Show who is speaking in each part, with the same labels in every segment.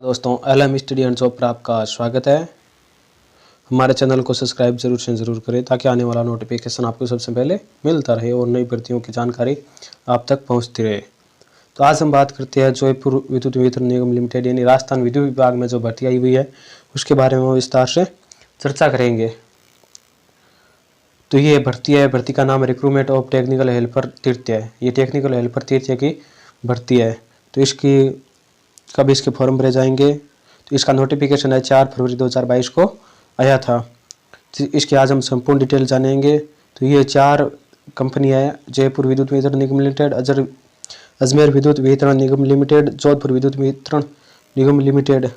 Speaker 1: दोस्तों LM study and job पर आपका स्वागत है। हमारे चैनल को सब्सक्राइब जरूर करें ताकि आने वाला नोटिफिकेशन आपको सबसे पहले मिलता रहे और नई भर्तियों की जानकारी आप तक पहुंचती रहे। तो आज हम बात करते हैं जयपुर विद्युत वितरण निगम लिमिटेड यानी राजस्थान विद्युत विभाग में जो भर्ती आई हुई है उसके बारे में विस्तार से चर्चा करेंगे। तो ये भर्ती का नाम रिक्रूटमेंट ऑफ टेक्निकल हेल्पर तृतीय है। ये टेक्निकल हेल्पर तृतीय की भर्ती है। तो कब इसके फॉर्म भरे जाएंगे, तो इसका नोटिफिकेशन है 4 फरवरी 2022 को आया था। तो इसके आज हम संपूर्ण डिटेल जानेंगे। तो ये 4 कंपनी है: जयपुर विद्युत वितरण निगम लिमिटेड, अजमेर विद्युत वितरण निगम लिमिटेड, जोधपुर विद्युत वितरण निगम लिमिटेड।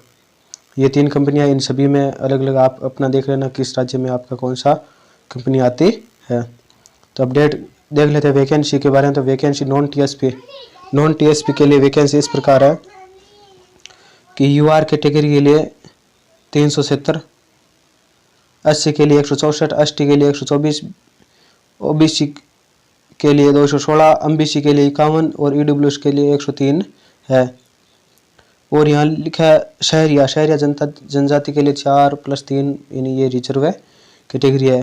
Speaker 1: ये 3 कंपनियां, इन सभी में अलग अलग आप अपना देख लेना किस राज्य में आपका कौन सा कंपनी आती है। तो अपडेट देख लेते हैं वैकेंसी के बारे में। तो वैकेंसी नॉन टीएसपी के लिए वैकेंसी इस प्रकार है कि यूआर कैटेगरी के लिए 370, एससी के लिए 164, एसटी के लिए 124, ओबीसी के लिए 216, एमबीसी के लिए 51 और ईडब्ल्यूएस के लिए 103 है। और यहाँ लिखा है शहरिया जनजाति के लिए 4+3 यानी ये रिजर्व है कैटेगरी है।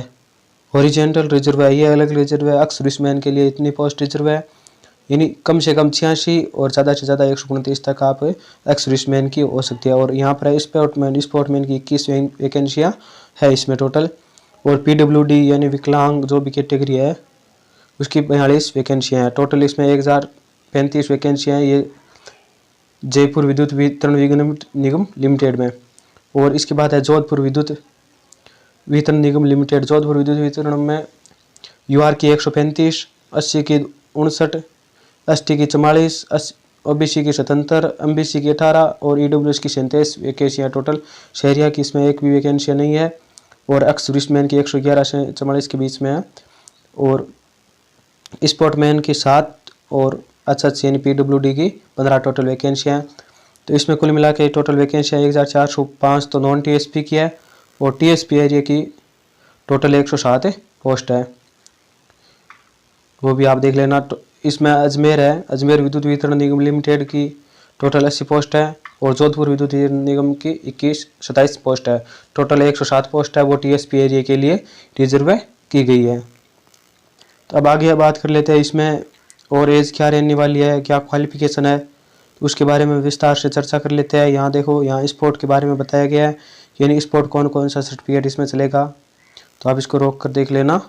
Speaker 1: हॉरिजेंटल रिजर्व है, ये अलग रिजर्व है। एक्स सर्विसमैन के लिए इतनी पोस्ट रिजर्व है, यानी कम से कम 86 और ज़्यादा से ज़्यादा 129 तक आप एक्स सर्विसमैन की हो सकती है। और यहाँ पर स्पोर्टमैन की 21 वैकेंसियाँ है इसमें टोटल। और पीडब्ल्यूडी यानी विकलांग जो भी कैटेगरी है उसकी 42 वैकेंसियाँ हैं टोटल। इसमें 1035 वैकेंसियाँ हैं ये जयपुर विद्युत वितरण निगम लिमिटेड में। और इसके बाद है जोधपुर विद्युत वितरण निगम लिमिटेड। जोधपुर विद्युत वितरण में यूआर की 135, एससी की 59, एसटी की 44, ओबीसी की 77, एमबीसी की 18 और ईडब्ल्यूएस की 37 वैकेंसियाँ टोटल। शहरिया की इसमें एक भी वैकेंसियाँ नहीं है। और एक्स सर्विसमैन की 111 से 44 के बीच में है। और स्पोर्टमैन की 7 और एचएच यानी पीडब्ल्यूडी की 15 टोटल वैकेंसियाँ। तो इसमें कुल मिला के टोटल वैकेंसियाँ 1405 तो नॉन टीएसपी की है। और टीएसपी एरिया की टोटल 107 पोस्ट है, वो भी आप देख लेना। तो इसमें अजमेर है, अजमेर विद्युत वितरण निगम लिमिटेड की टोटल 80 पोस्ट है। और जोधपुर विद्युत वितरण निगम की 27 पोस्ट है। टोटल 107 पोस्ट है, वो टीएसपी एरिया के लिए रिजर्व की गई है। तो अब आगे बात कर लेते हैं इसमें और एज क्या रहने वाली है, क्या क्वालिफिकेशन है, तो उसके बारे में विस्तार से चर्चा कर लेते हैं। यहाँ देखो, यहाँ स्पोर्ट के बारे में बताया गया है, यानी स्पोर्ट कौन सा सर्टिफिकेट इसमें चलेगा, तो आप इसको रोक कर देख लेना।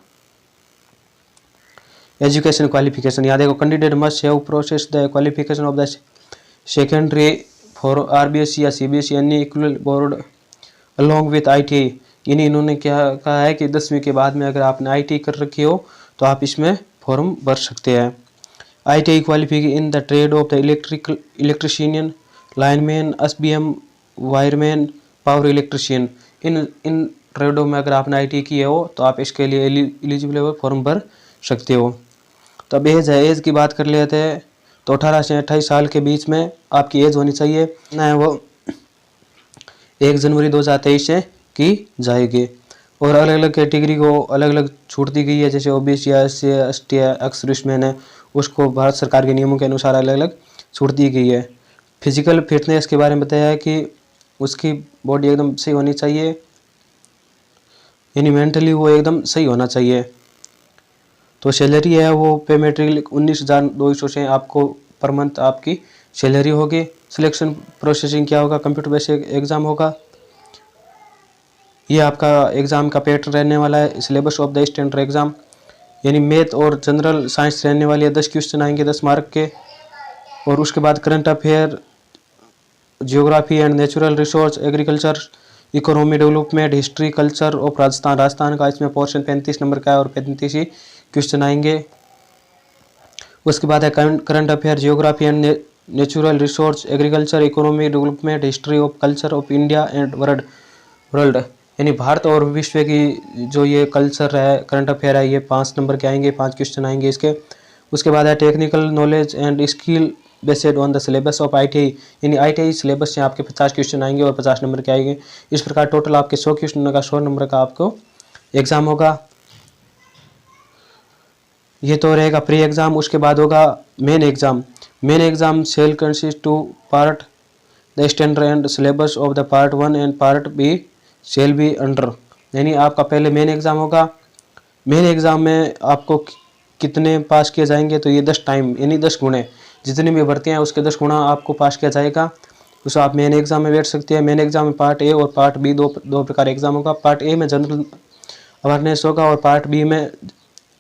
Speaker 1: एजुकेशन क्वालिफिकेशन, यहाँ देखो, candidate must have process the qualification of the secondary for RBSE या सीबीएसई यानी equal board along with ITI. यानी इन्होंने क्या कहा है कि 10वीं के बाद में अगर आपने आईटीआई कर रखी हो तो आप इसमें फॉर्म भर सकते हैं। ITI qualification in the trade of the electrician, lineman, SBM, wireman, power electrician. इन ट्रेडों में अगर आपने आईटीआई की हो तो आप इसके लिए एलिजिबल हो, फॉर्म भर सकते हो। तो अब एज की बात कर लेते हैं। तो 18 से 28 साल के बीच में आपकी एज होनी चाहिए ना, वो 1 जनवरी 2023 से की जाएगी। और अलग अलग कैटेगरी को अलग अलग छूट दी गई है, जैसे ओबीसी है, एससी है, एसटी है, एक्स सर्विसमैन है, उसको भारत सरकार के नियमों के अनुसार अलग अलग छूट दी गई है। फिजिकल फिटनेस के बारे में बताया है कि उसकी बॉडी एकदम सही होनी चाहिए, यानी मेंटली वो एकदम सही होना चाहिए। तो सैलरी है वो पे मेटेरियल 19,200 से आपको पर मंथ आपकी सैलरी होगी। सिलेक्शन प्रोसेसिंग क्या होगा, कंप्यूटर बेस्ड एग्ज़ाम होगा। ये आपका एग्ज़ाम का पैटर्न रहने वाला है, syllabus of the standard exam, यानी मैथ और जनरल साइंस रहने वाली है। 10 क्वेश्चन आएंगे 10 मार्क के। और उसके बाद current affair, geography and natural resource, agriculture, economy development, history, culture of Rajasthan का इसमें पोर्शन 35 नंबर का है और 35 ही क्वेश्चन आएंगे। उसके बाद है current affair, geography and natural resource, agriculture, economy development, history of culture of India and world, यानी भारत और विश्व की जो ये कल्चर है, करंट अफेयर है, ये 5 नंबर के आएंगे, 5 क्वेश्चन आएंगे इसके। उसके बाद है technical knowledge and skill based on the syllabus of ITI, यानी आईटीआई सिलेबस से आपके 50 क्वेश्चन आएंगे और 50 नंबर के आएंगे। इस प्रकार टोटल आपके 100 क्वेश्चन का 100 नंबर का आपको एग्ज़ाम होगा। ये तो रहेगा प्री एग्ज़ाम। उसके बाद होगा main exam. Main exam shall consist two part, the standard and syllabus of the part 1 and part B shall be under. यानी आपका पहले मेन एग्ज़ाम होगा, मेन एग्ज़ाम में आपको कितने पास किए जाएंगे, तो ये 10 टाइम यानी 10 गुणे, जितनी भी भर्तियाँ हैं उसके 10 गुना आपको पास किया जाएगा। उसको आप मेन एग्ज़ाम में बैठ सकते हैं। मेन एग्ज़ाम में पार्ट ए और पार्ट बी दो प्रकार एग्ज़ाम होगा। पार्ट ए में जनरल अवेयरनेस होगा और पार्ट बी में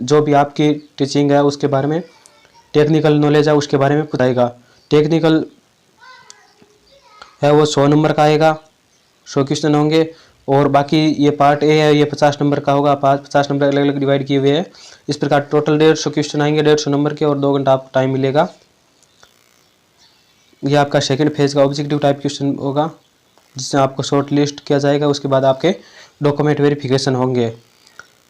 Speaker 1: जो भी आपकी टीचिंग है उसके बारे में, टेक्निकल नॉलेज है उसके बारे में बताएगा। टेक्निकल है वो 100 नंबर का आएगा, 100 क्वेश्चन होंगे। और बाकी ये पार्ट ए है, ये 50 नंबर का होगा। 50 नंबर अलग अलग डिवाइड किए हुए हैं। इस प्रकार टोटल 150 क्वेश्चन आएंगे 150 नंबर के, और 2 घंटा आपको टाइम मिलेगा। ये आपका सेकंड फेज का ऑब्जेक्टिव टाइप क्वेश्चन होगा, जिससे आपको शॉर्ट लिस्ट किया जाएगा। उसके बाद आपके डॉक्यूमेंट वेरिफिकेशन होंगे।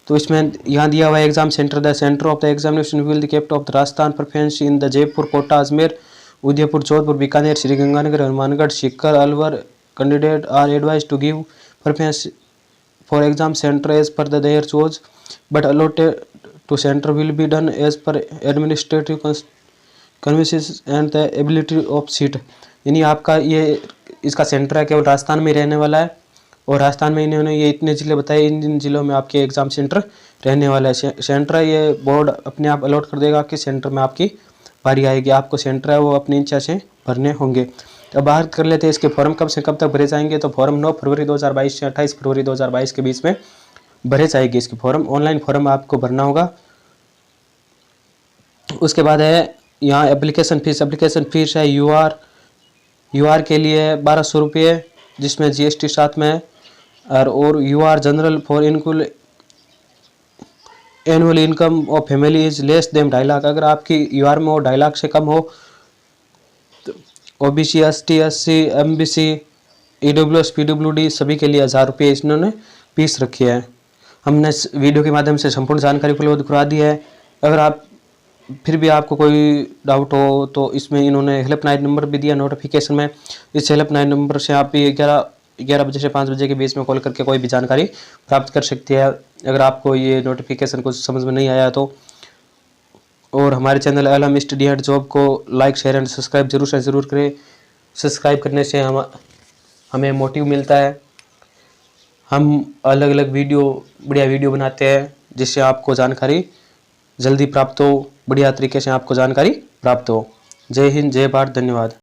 Speaker 1: तो इसमें यहाँ दिया हुआ है exam centre. The centre of the examination will the kept of the Rajasthan preference in the Jaipur, Kota, Ajmer, Udaipur, Jodhpur, Bikaner, Sriganganagar, Hanumangarh, Sikar, Alwar. Candidate are advise to give preference for exam centre as per their choice, but allotted to centre will be done as per administrative convenience and the ability of seat. यानी आपका ये इसका centre है केवल राजस्थान में रहने वाला है, और राजस्थान में इन्होंने ये इतने ज़िले बताए, इन जिलों में आपके एग्ज़ाम सेंटर रहने वाला है। सेंटर है ये बोर्ड अपने आप अलॉट कर देगा कि सेंटर में आपकी बारी आएगी। आपको सेंटर है वो अपनी इच्छा से भरने होंगे। अब बात कर लेते हैं इसके फॉर्म कब से कब तक भरे जाएंगे। तो फॉर्म 9 फरवरी 2022 से 28 फरवरी 2022 के बीच में भरे जाएगी। इसके फॉर्म ऑनलाइन फॉर्म आपको भरना होगा। उसके बाद है यहाँ एप्लीकेशन फीस है यूआर के लिए 1200 रुपये, जिसमें जीएसटी साथ में है। और यूआर जनरल फॉर इनकुल annual income of family is less than 2.5 lakh. अगर आपकी यूआर में वो 2.5 लाख से कम हो, तो OBC, ST, SC, MBC, EWS, PWD सभी के लिए 1000 रुपये इन्होंने फीस रखी है। हमने इस वीडियो के माध्यम से संपूर्ण जानकारी उपलब्ध करवा दी है। अगर आप फिर भी आपको कोई डाउट हो तो इसमें इन्होंने हेल्पलाइन नंबर भी दिया नोटिफिकेशन में। इस हेल्पलाइन नंबर से आप 11 बजे से 5 बजे के बीच में कॉल करके कोई भी जानकारी प्राप्त कर सकती है, अगर आपको ये नोटिफिकेशन कुछ समझ में नहीं आया तो। और हमारे चैनल अलम स्टडी एंड जॉब को लाइक, शेयर एंड सब्सक्राइब जरूर से ज़रूर करें। सब्सक्राइब करने से हमें मोटिव मिलता है। हम अलग अलग बढ़िया वीडियो बनाते हैं, जिससे आपको जानकारी जल्दी प्राप्त हो, बढ़िया तरीके से आपको जानकारी प्राप्त हो। जय हिंद, जय भारत, धन्यवाद।